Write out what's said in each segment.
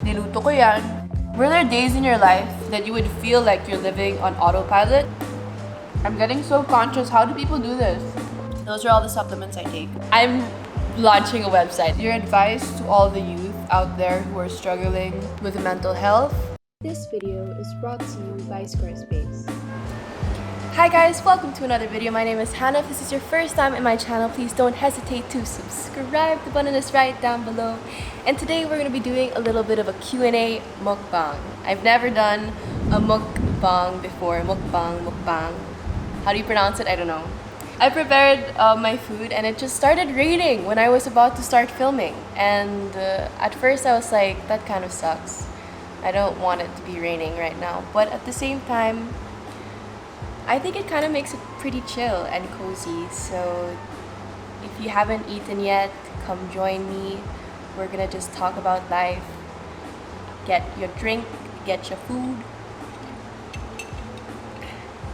niluto ko yan. Were there days in your life that you would feel like you're living on autopilot? I'm getting so conscious. How do people do this? Those are all the supplements I take. I'm launching a website. Your advice to all the youth out there who are struggling with mental health? This video is brought to you by Squarespace. Hi guys, welcome to another video. My name is Hannah. If this is your first time in my channel, please don't hesitate to subscribe. The button is right down below. And today we're going to be doing a little bit of a Q&A mukbang. I've never done a mukbang before. Mukbang. How do you pronounce it? I don't know. I prepared my food and it just started raining when I was about to start filming. And at first I was like, that kind of sucks. I don't want it to be raining right now. But at the same time, I think it kind of makes it pretty chill and cozy. So if you haven't eaten yet, come join me. We're gonna just talk about life. Get your drink, get your food,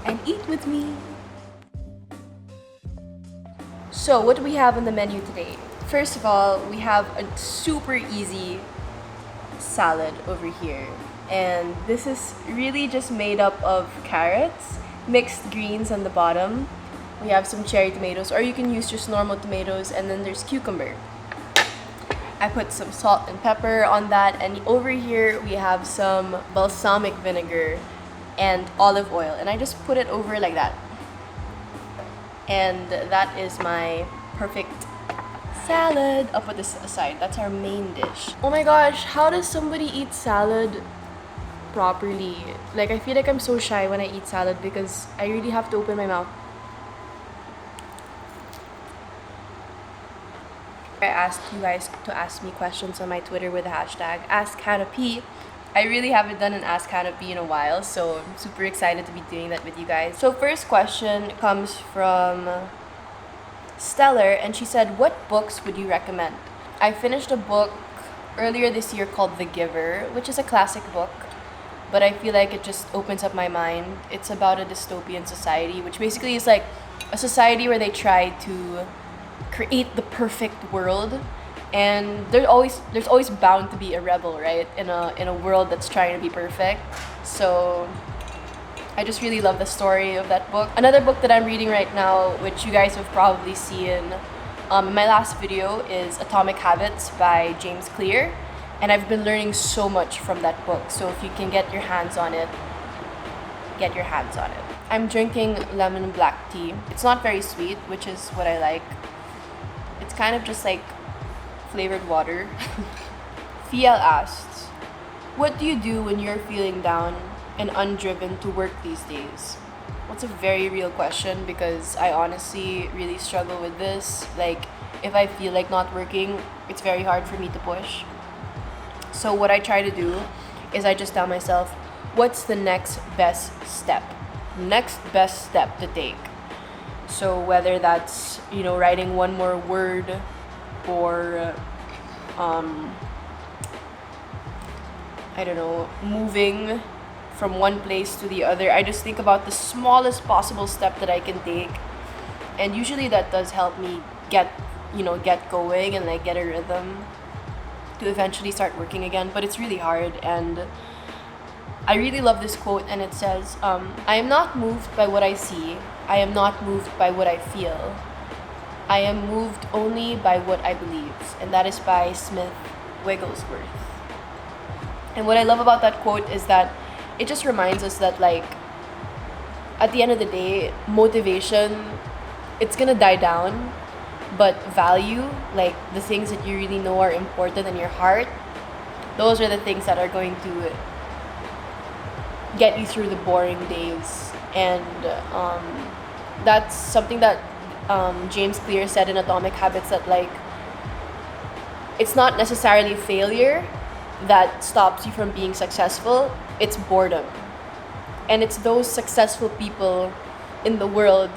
and eat with me. So what do we have on the menu today? First of all, we have a super easy salad over here. And this is really just made up of carrots, mixed greens on the bottom. We have some cherry tomatoes, or you can use just normal tomatoes, and then there's cucumber. I put some salt and pepper on that, and over here we have some balsamic vinegar and olive oil, and I just put it over like that. And that is my perfect salad. I'll put this aside. That's our main dish. Oh my gosh, how does somebody eat salad properly? Like, I feel like I'm so shy when I eat salad because I really have to open my mouth. I asked you guys to ask me questions on my Twitter with the hashtag AskHannahP. I really haven't done an Ask Hannah P in a while, so I'm super excited to be doing that with you guys. So first question comes from Stellar, and she said, what books would you recommend? I finished a book earlier this year called The Giver, which is a classic book, but I feel like it just opens up my mind. It's about a dystopian society, which basically is like a society where they try to create the perfect world, and there's always bound to be a rebel, right? In a world that's trying to be perfect. So I just really love the story of that book. Another book that I'm reading right now, which you guys have probably seen in my last video, is Atomic Habits by James Clear, and I've been learning so much from that book. So if you can get your hands on it, get your hands on it. I'm drinking lemon black tea. It's not very sweet, which is what I like. It's kind of just like flavored water. Fiel asks, what do you do when you're feeling down and undriven to work these days? That's a very real question because I honestly really struggle with this. Like, if I feel like not working, it's very hard for me to push. So what I try to do is I just tell myself, what's the next best step? Next best step to take. So whether that's, writing one more word, or I don't know, moving from one place to the other. I just think about the smallest possible step that I can take, and usually that does help me get going and like get a rhythm to eventually start working again. But it's really hard, and I really love this quote, and it says, I am not moved by what I see, I am not moved by what I feel, I am moved only by what I believe. And that is by Smith Wigglesworth. And what I love about that quote is that it just reminds us that, like, at the end of the day, motivation, it's gonna die down, but value, like the things that you really know are important in your heart, those are the things that are going to get you through the boring days. And that's something that James Clear said in Atomic Habits, that like, it's not necessarily failure that stops you from being successful, it's boredom. And it's those successful people in the world,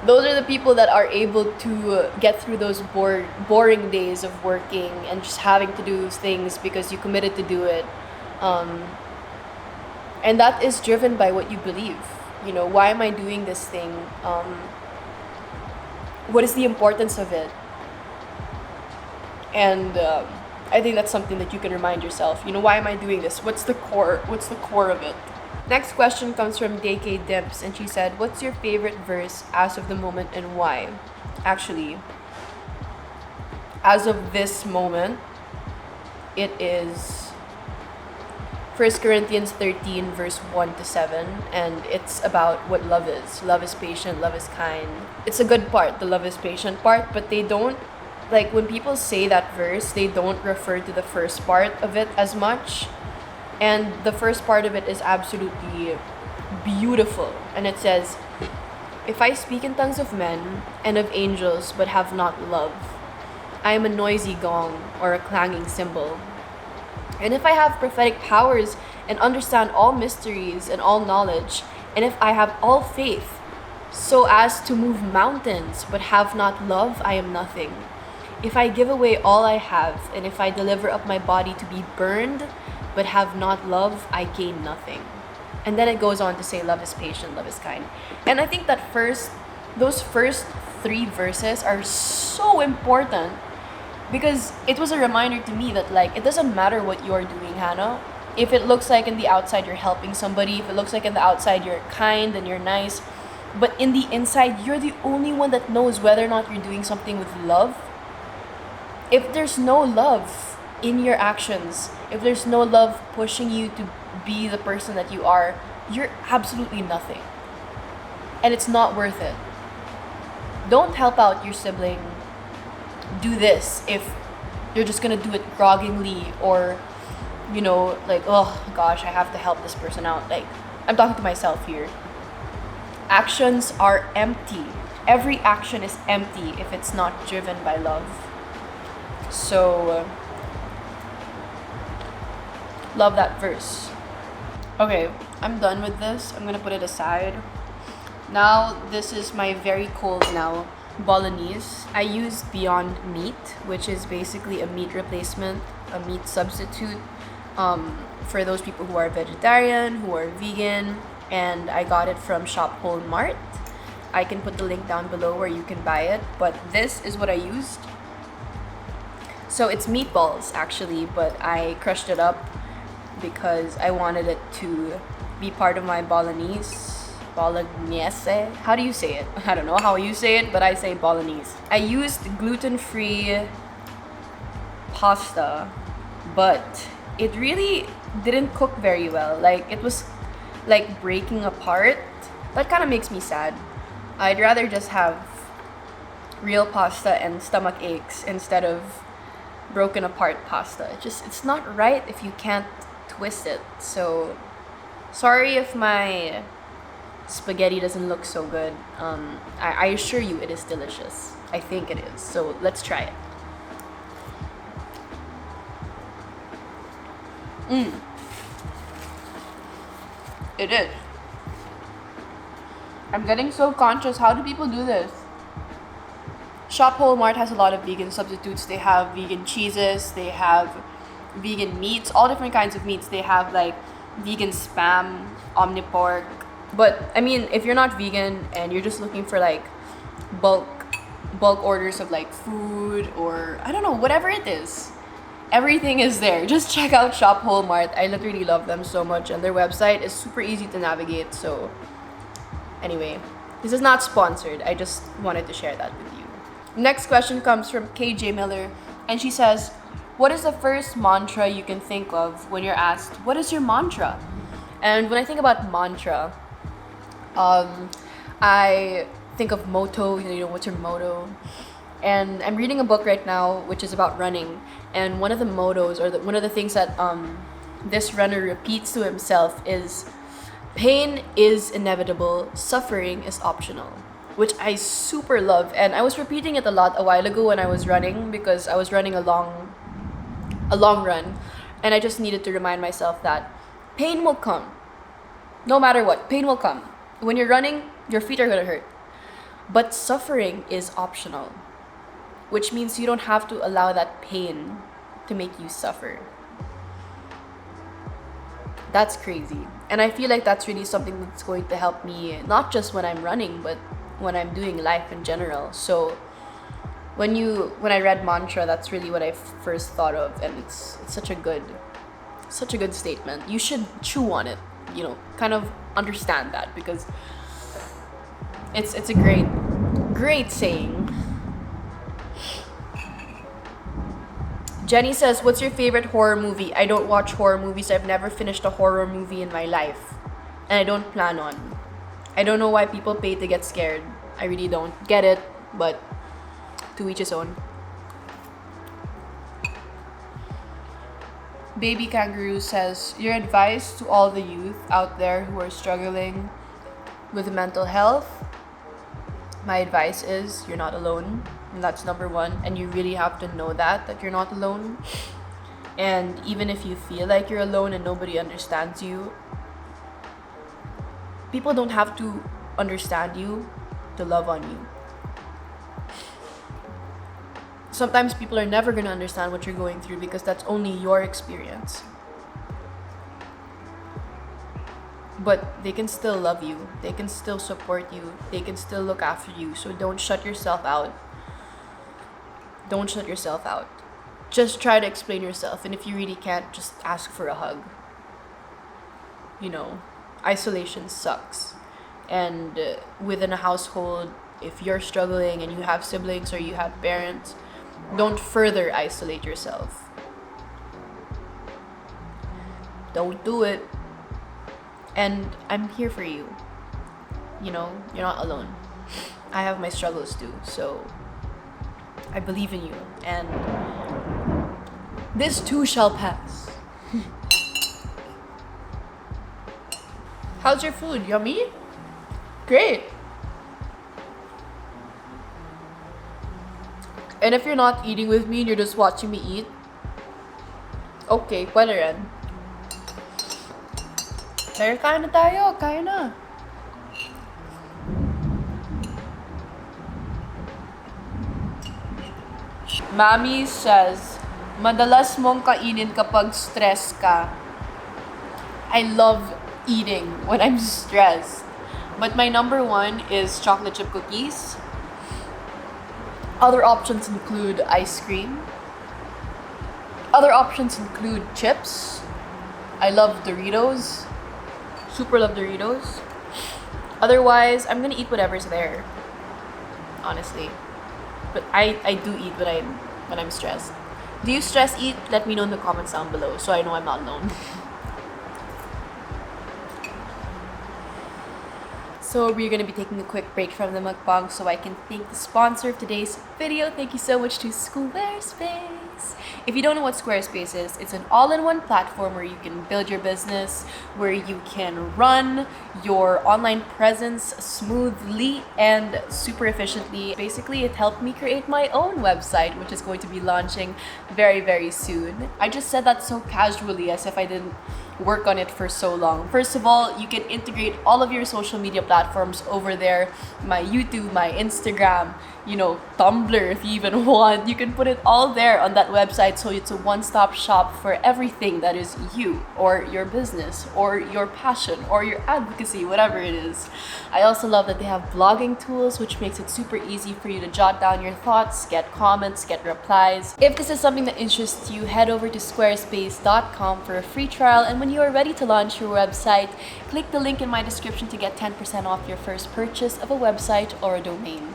those are the people that are able to get through those boring days of working and just having to do things because you committed to do it. And that is driven by what you believe. Why am I doing this thing? What is the importance of it? And I think that's something that you can remind yourself. Why am I doing this? What's the core of it? Next question comes from DK Dimps, and she said, what's your favorite verse as of the moment and why? Actually, as of this moment, it is 1 Corinthians 13 verse 1 to 7, and it's about what love is. Love is patient, love is kind. It's a good part, the love is patient part, but they don't, like, when people say that verse, they don't refer to the first part of it as much. And the first part of it is absolutely beautiful. And it says, if I speak in tongues of men and of angels but have not love, I am a noisy gong or a clanging cymbal. And if I have prophetic powers and understand all mysteries and all knowledge, and if I have all faith so as to move mountains but have not love, I am nothing. If I give away all I have, and if I deliver up my body to be burned but have not love, I gain nothing. And then it goes on to say, love is patient, love is kind. And I think that those first 3 verses are so important, because it was a reminder to me that, like, it doesn't matter what you're doing, Hannah. If it looks like in the outside you're helping somebody, if it looks like in the outside you're kind and you're nice, but in the inside you're the only one that knows whether or not you're doing something with love. If there's no love in your actions, if there's no love pushing you to be the person that you are, you're absolutely nothing. And it's not worth it. Don't help out your sibling do this if you're just gonna do it groggingly, or like, oh gosh, I have to help this person out. Like, I'm talking to myself here. Actions are empty. Every action is empty if it's not driven by love. So love that verse. Okay, I'm done with this. I'm gonna put it aside. Now, this is my very cold now bolognese. I used Beyond Meat, which is basically a meat replacement, a meat substitute, for those people who are vegetarian, who are vegan, and I got it from Shop Whole Mart. I can put the link down below where you can buy it, but this is what I used. So it's meatballs actually, but I crushed it up because I wanted it to be part of my bolognese. How do you say it? I don't know how you say it, but I say bolognese. I used gluten-free pasta, but it really didn't cook very well. Like, it was like breaking apart. That kind of makes me sad. I'd rather just have real pasta and stomach aches instead of broken apart pasta. It's not right if you can't twist it. So sorry if my spaghetti doesn't look so good. I assure you it is delicious. I think it is. So let's try it. It is. I'm getting so conscious. How do people do this? Shop Whole Mart has a lot of vegan substitutes. They have vegan cheeses, they have vegan meats, all different kinds of meats. They have like vegan spam, omnipork. But I mean, if you're not vegan and you're just looking for like bulk orders of like food, or I don't know, whatever it is, everything is there. Just check out Shop Whole Mart. I literally love them so much, and their website is super easy to navigate. So anyway, this is not sponsored. I just wanted to share that with you. Next question comes from KJ Miller, and she says, what is the first mantra you can think of when you're asked, what is your mantra? And when I think about mantra, I think of motto. What's your motto? And I'm reading a book right now which is about running, and one of the mottos, or one of the things that this runner repeats to himself is, pain is inevitable, suffering is optional, which I super love. And I was repeating it a lot a while ago when I was running, because I was running a long run, and I just needed to remind myself that pain will come. No matter what, pain will come. When you're running, your feet are gonna hurt. But suffering is optional, which means you don't have to allow that pain to make you suffer. That's crazy. And I feel like that's really something that's going to help me, not just when I'm running, but when I'm doing life in general. So when I read mantra, that's really what I first thought of, and it's such a good statement. You should chew on it, you know, kind of understand that, because it's a great saying. Jenny says, what's your favorite horror movie? I don't watch horror movies. I've never finished a horror movie in my life, and I don't plan on. I don't know why people pay to get scared. I really don't get it, but to each his own. Baby Kangaroo says, your advice to all the youth out there who are struggling with mental health. My advice is, you're not alone. And that's number one. And you really have to know that you're not alone. And even if you feel like you're alone and nobody understands you, people don't have to understand you to love on you. Sometimes people are never going to understand what you're going through because that's only your experience. But they can still love you. They can still support you. They can still look after you. So don't shut yourself out. Don't shut yourself out. Just try to explain yourself. And if you really can't, just ask for a hug. You know, isolation sucks. And within a household, if you're struggling and you have siblings or you have parents, don't further isolate yourself. Don't do it. And I'm here for you. You know, you're not alone. I have my struggles too, so I believe in you. And this too shall pass. How's your food? Yummy? Great. And if you're not eating with me and you're just watching me eat, okay, pwede rin. Pero kain na tayo, kain na. Mami says, madalas mong kainin kapag stress ka. I love eating when I'm stressed. But my number one is chocolate chip cookies. Other options include ice cream. Other options include chips. I love Doritos. Super love Doritos. Otherwise, I'm gonna eat whatever's there. Honestly. But I do eat when I'm stressed. Do you stress eat? Let me know in the comments down below so I know I'm not alone. So we're going to be taking a quick break from the mukbang so I can thank the sponsor of today's video. Thank you so much to Squarespace. If you don't know what Squarespace is, it's an all-in-one platform where you can build your business, where you can run your online presence smoothly and super efficiently. Basically, it helped me create my own website, which is going to be launching very, very soon. I just said that so casually as if I didn't work on it for so long. First of all, you can integrate all of your social media platforms over there. My YouTube, my Instagram, you know, Tumblr if you even want. You can put it all there on that website, so it's a one-stop shop for everything that is you or your business or your passion or your advocacy, whatever it is. I also love that they have blogging tools, which makes it super easy for you to jot down your thoughts, get comments, get replies. If this is something that interests you, head over to squarespace.com for a free trial, and when you are ready to launch your website, click the link in my description to get 10% off your first purchase of a website or a domain.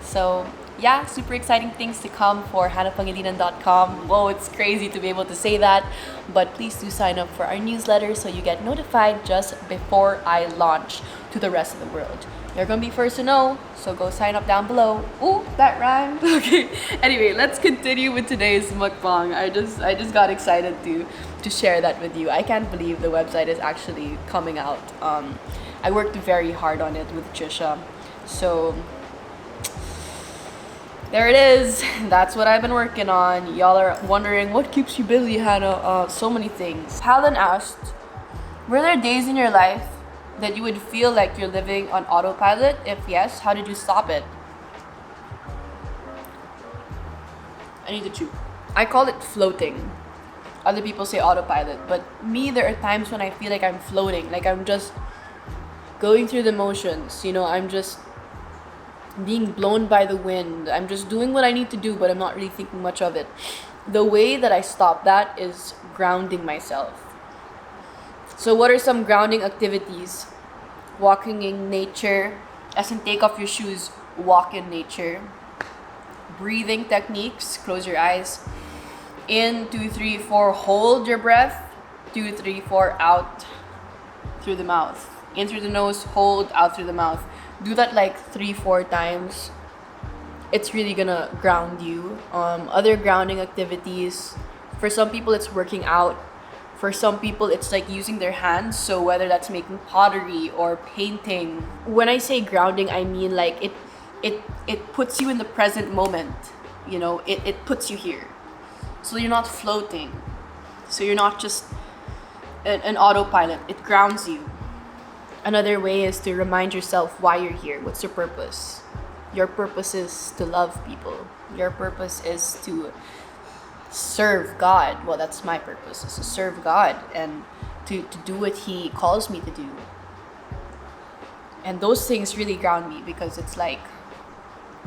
So yeah, super exciting things to come for Pangilinan.com. Whoa, it's crazy to be able to say that, but please do sign up for our newsletter so you get notified just before I launch to the rest of the world. You're gonna be first to know, so go sign up down below. Ooh, that rhymed. Okay. Anyway, let's continue with today's mukbang. I just got excited to share that with you. I can't believe the website is actually coming out. I worked very hard on it with Trisha, so there it is. That's what I've been working on. Y'all are wondering, what keeps you busy, Hannah? So many things. Helen asked, were there days in your life that you would feel like you're living on autopilot? If yes, how did you stop it? I need to chew. I call it floating. Other people say autopilot, but me, there are times when I feel like I'm floating, like I'm just going through the motions, you know, I'm just being blown by the wind. I'm just doing what I need to do, but I'm not really thinking much of it. The way that I stop that is grounding myself. So what are some grounding activities? Walking in nature, as in take off your shoes, walk in nature. Breathing techniques, close your eyes. In, 2, 3, 4, hold your breath. 2, 3, 4, out through the mouth. In through the nose, hold, out through the mouth. Do that like 3, 4 times. It's really gonna ground you. Other grounding activities, for some people it's working out. For some people it's like using their hands, so whether that's making pottery or painting. When I say grounding, I mean like it puts you in the present moment. You know, it puts you here. So you're not floating. So you're not just an autopilot. It grounds you. Another way is to remind yourself why you're here. What's your purpose? Your purpose is to love people. Your purpose is to serve God. Well, that's my purpose, is to serve God and to do what He calls me to do. And those things really ground me, because it's like,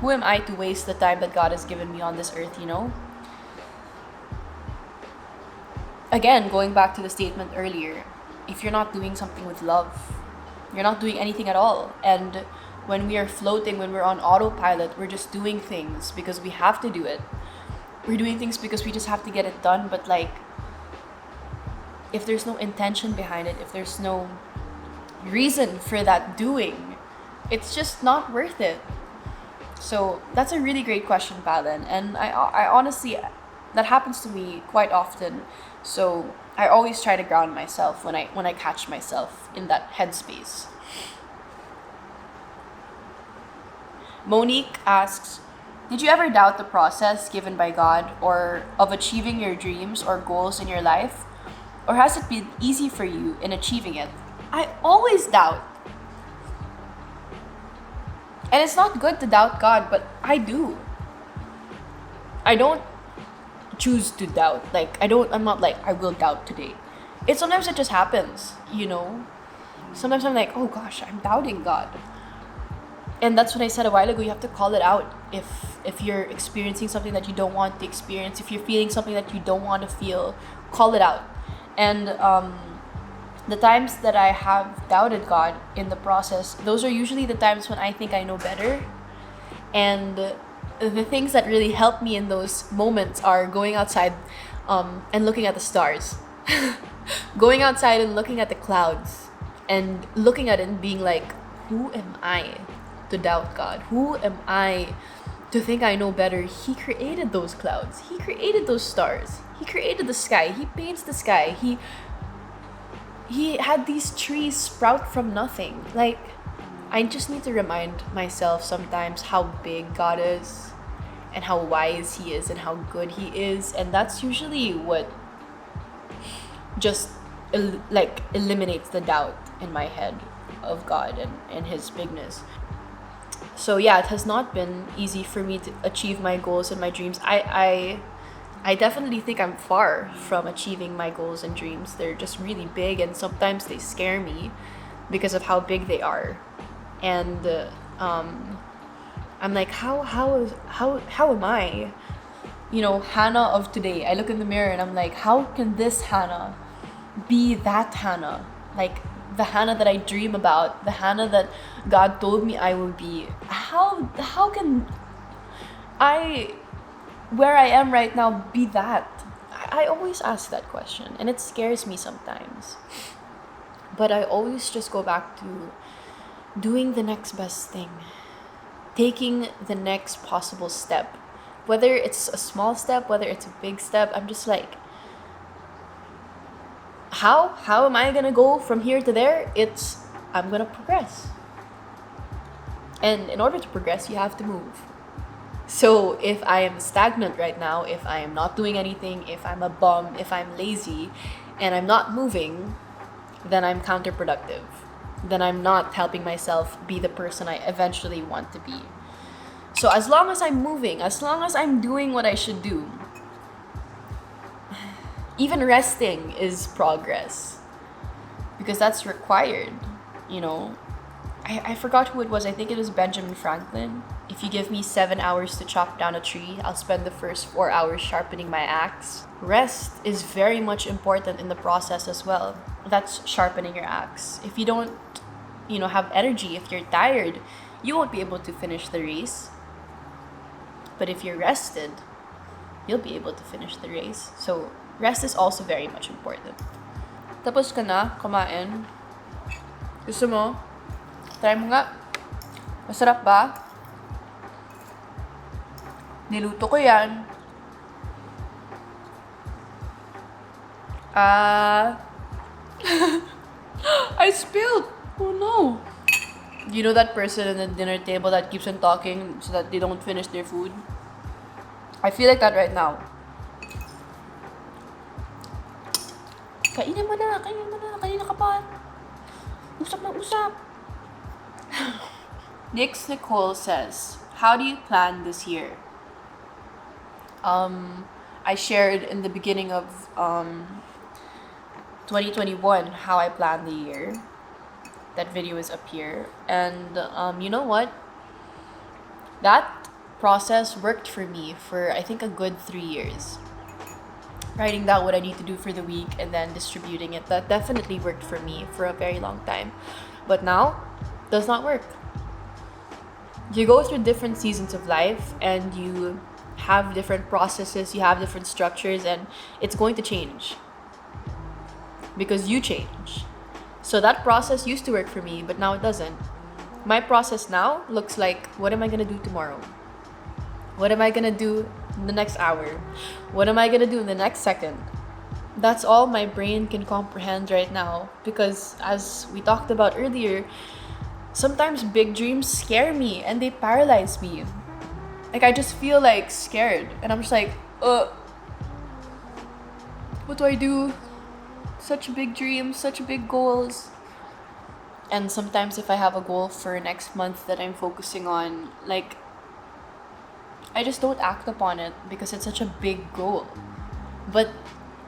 who am I to waste the time that God has given me on this earth, you know? Again, going back to the statement earlier, if you're not doing something with love, you're not doing anything at all. And when we are floating, when we're on autopilot, we're just doing things because we have to do it. We're doing things because we just have to get it done. But like, if there's no intention behind it, if there's no reason for that doing, it's just not worth it. So that's a really great question, Palin. And I honestly, that happens to me quite often. So I always try to ground myself when I catch myself in that headspace. Monique asks, did you ever doubt the process given by God or of achieving your dreams or goals in your life? Or has it been easy for you in achieving it? I always doubt. And it's not good to doubt God, but I do. I don't choose to doubt. Like, I'm not like, I will doubt today. Sometimes it just happens, you know? Sometimes I'm like, oh gosh, I'm doubting God. And that's what I said a while ago, you have to call it out. If you're experiencing something that you don't want to experience, if you're feeling something that you don't want to feel, call it out. And the times that I have doubted God in the process, those are usually the times when I think I know better. And the things that really help me in those moments are going outside and looking at the stars. Going outside and looking at the clouds and looking at it and being like, who am I to doubt God? Who am I to think I know better? He created those clouds. He created those stars. He created the sky. He paints the sky. He had these trees sprout from nothing. Like, I just need to remind myself sometimes how big God is and how wise He is and how good He is. And that's usually what just eliminates the doubt in my head of God and His bigness. So yeah, it has not been easy for me to achieve my goals and my dreams. I definitely think I'm far from achieving my goals and dreams. They're just really big, and sometimes they scare me because of how big they are. And I'm like, how am I? You know, Hannah of today. I look in the mirror and I'm like, how can this Hannah be that Hannah? Like, the Hannah that I dream about, the Hannah that God told me I will be. How can I, where I am right now, be that? I always ask that question, and it scares me sometimes. But I always just go back to doing the next best thing, taking the next possible step. Whether it's a small step, whether it's a big step, I'm just like, how am I gonna go from here to there? I'm gonna progress. And in order to progress, you have to move. So if I am stagnant right now, if I am not doing anything, if I'm a bum, if I'm lazy, and I'm not moving, then I'm counterproductive. Then I'm not helping myself be the person I eventually want to be. So as long as I'm moving, as long as I'm doing what I should do, even resting is progress, because that's required, you know. I forgot who it was. I think it was Benjamin Franklin. If you give me 7 hours to chop down a tree, I'll spend the first 4 hours sharpening my axe. Rest is very much important in the process as well. That's sharpening your axe. If you don't, have energy, if you're tired, you won't be able to finish the race. But if you're rested, you'll be able to finish the race. So, rest is also very much important. Tapos ka na kumain? Gusto mo? Try mo nga. Masarap ba? Niluto ko yan. I spilled! Oh no! You know that person at the dinner table that keeps on talking so that they don't finish their food? I feel like that right now. Kainin mo na. Kanina ka pa. Usap na usap. Nix Nicole says, how do you plan this year? I shared in the beginning of 2021 how I planned the year. That video is up here. And you know what? That process worked for me for I think a good 3 years. Writing down what I need to do for the week and then distributing it. That definitely worked for me for a very long time. But now, does not work. You go through different seasons of life and you have different processes, you have different structures, and it's going to change. Because you change. So that process used to work for me, but now it doesn't. My process now looks like, what am I going to do tomorrow? What am I going to do in the next hour? What am I going to do in the next second? That's all my brain can comprehend right now. Because as we talked about earlier, sometimes big dreams scare me and they paralyze me. Like, I just feel like scared. And I'm just like, what do I do? Such big dreams, such big goals. And sometimes if I have a goal for next month that I'm focusing on, like, I just don't act upon it because it's such a big goal. But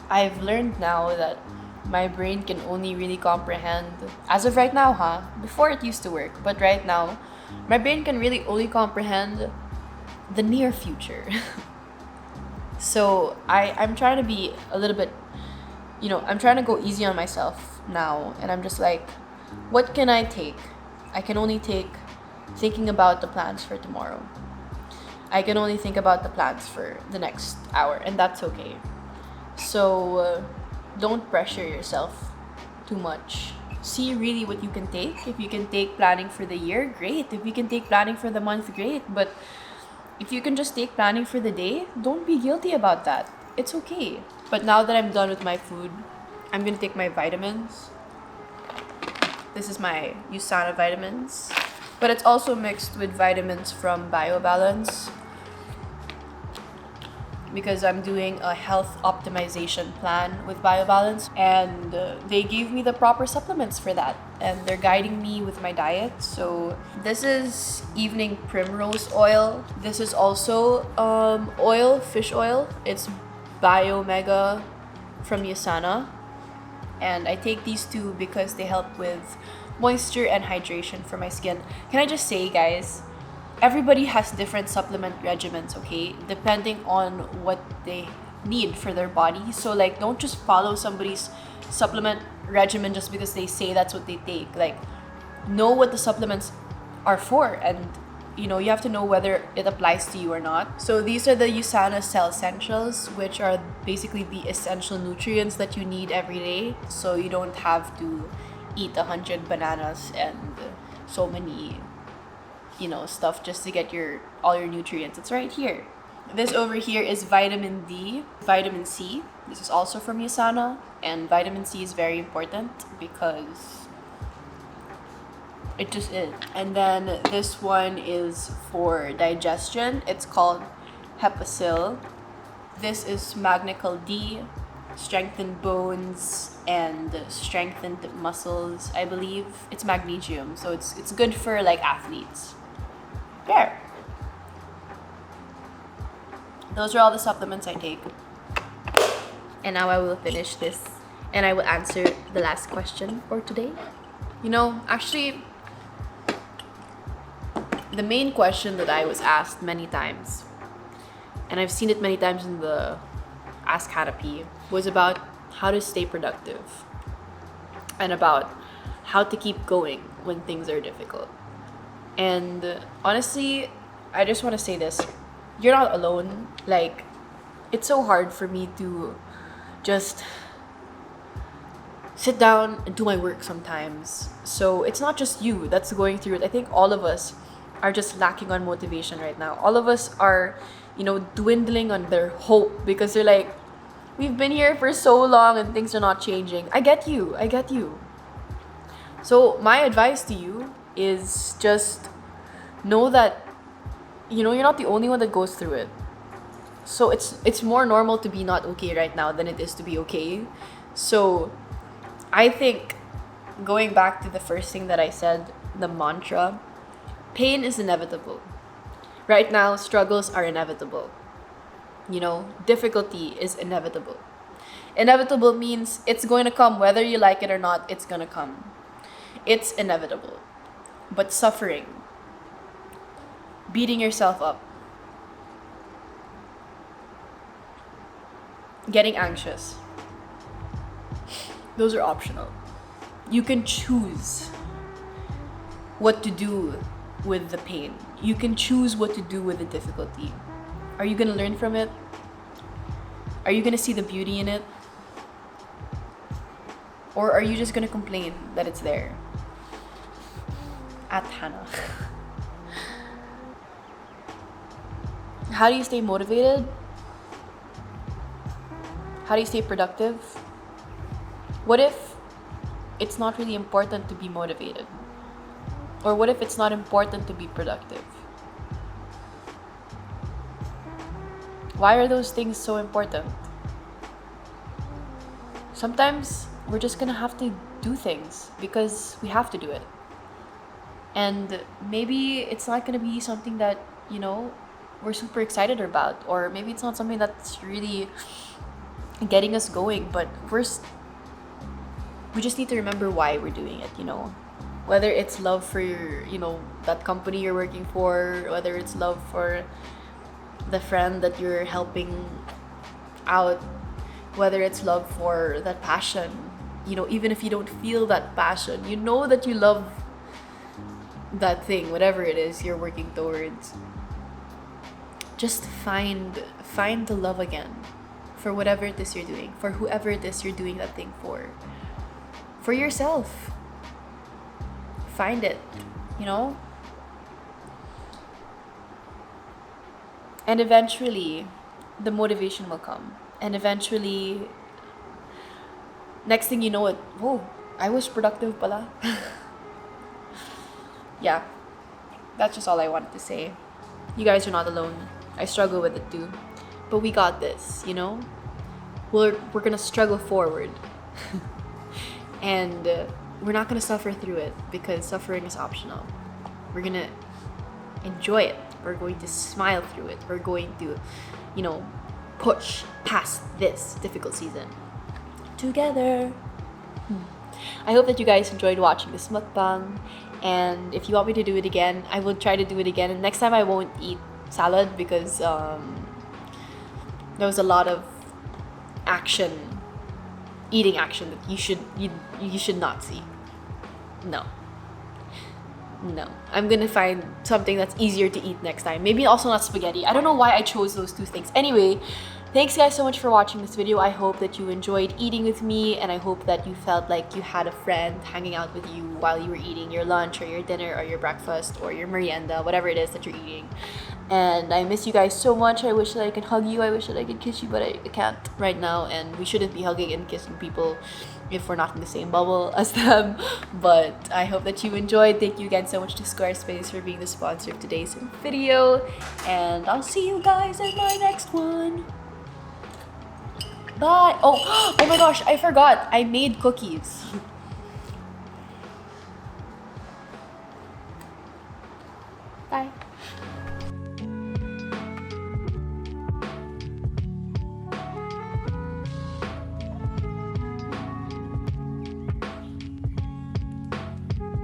I've learned now that my brain can only really comprehend, as of right now, before it used to work, but right now, my brain can really only comprehend the near future. So I'm trying to be a little bit, I'm trying to go easy on myself now, and I'm just like, what can I take? I can only take thinking about the plans for tomorrow. I can only think about the plans for the next hour, and that's okay. So don't pressure yourself too much. See really what you can take. If you can take planning for the year, great. If you can take planning for the month, great. But if you can just take planning for the day, don't be guilty about that. It's okay. But now that I'm done with my food, I'm gonna take my vitamins. This is my USANA vitamins. But it's also mixed with vitamins from BioBalance, because I'm doing a health optimization plan with BioBalance, and they gave me the proper supplements for that, and they're guiding me with my diet. So this is evening primrose oil. This is also fish oil. It's Biomega from USANA, and I take these two because they help with moisture and hydration for my skin. Can I just say, guys, everybody has different supplement regimens, okay? Depending on what they need for their body. So, like, don't just follow somebody's supplement regimen just because they say that's what they take. Like, know what the supplements are for, and, you have to know whether it applies to you or not. So, these are the USANA Cell Essentials, which are basically the essential nutrients that you need every day. So, you don't have to eat 100 bananas and so many stuff just to get all your nutrients. It's right here. This over here is vitamin D, vitamin C. This is also from USANA, and vitamin C is very important because it just is. And then this one is for digestion. It's called Hepasil. This is Magnicol D, strengthened bones and strengthened muscles. I believe it's magnesium, so it's good for like athletes. There. Those are all the supplements I take. And now I will finish this and I will answer the last question for today. Actually, the main question that I was asked many times, and I've seen it many times in the Ask Canopy, was about how to stay productive and about how to keep going when things are difficult. And honestly, I just want to say this. You're not alone. Like, it's so hard for me to just sit down and do my work sometimes. So it's not just you that's going through it. I think all of us are just lacking on motivation right now. All of us are, dwindling on their hope because they're like, we've been here for so long and things are not changing. I get you. So my advice to you is just know that, you're not the only one that goes through it. So it's more normal to be not okay right now than it is to be okay. So I think, going back to the first thing that I said, the mantra, pain is inevitable. Right now, struggles are inevitable. Difficulty is inevitable. Inevitable means it's going to come, whether you like it or not, it's going to come. It's inevitable. But suffering, beating yourself up, getting anxious, those are optional. You can choose what to do with the pain. You can choose what to do with the difficulty. Are you going to learn from it? Are you going to see the beauty in it? Or are you just going to complain that it's there? At Hannah. How do you stay motivated? How do you stay productive? What if it's not really important to be motivated? Or what if it's not important to be productive? Why are those things so important? Sometimes we're just gonna have to do things because we have to do it. And maybe it's not gonna be something that, we're super excited about. Or maybe it's not something that's really getting us going. But first, we just need to remember why we're doing it, Whether it's love for your, that company you're working for, whether it's love for the friend that you're helping out, whether it's love for that passion, even if you don't feel that passion, that you love that thing, whatever it is you're working towards. Just find the love again for whatever it is you're doing, for whoever it is you're doing that thing for yourself. Find it, and eventually the motivation will come, and eventually next thing you know it, I was productive pala. Yeah, that's just all I wanted to say. You guys are not alone. I struggle with it too, but we got this, we're gonna struggle forward. And we're not gonna suffer through it because suffering is optional. We're gonna enjoy it. We're going to smile through it. We're going to, push past this difficult season together. I hope that you guys enjoyed watching this mukbang. And if you want me to do it again, I will try to do it again. And next time I won't eat salad because there was a lot of eating action that you should not see. No, I'm gonna find something that's easier to eat next time. Maybe also not spaghetti. I don't know why I chose those two things. Anyway, thanks guys so much for watching this video. I hope that you enjoyed eating with me, and I hope that you felt like you had a friend hanging out with you while you were eating your lunch or your dinner or your breakfast or your merienda, whatever it is that you're eating. And I miss you guys so much. I wish that I could hug you. I wish that I could kiss you, but I can't right now. And we shouldn't be hugging and kissing people if we're not in the same bubble as them. But I hope that you enjoyed. Thank you again so much to Squarespace for being the sponsor of today's video. And I'll see you guys in my next one. Bye. Oh my gosh, I forgot. I made cookies. Bye.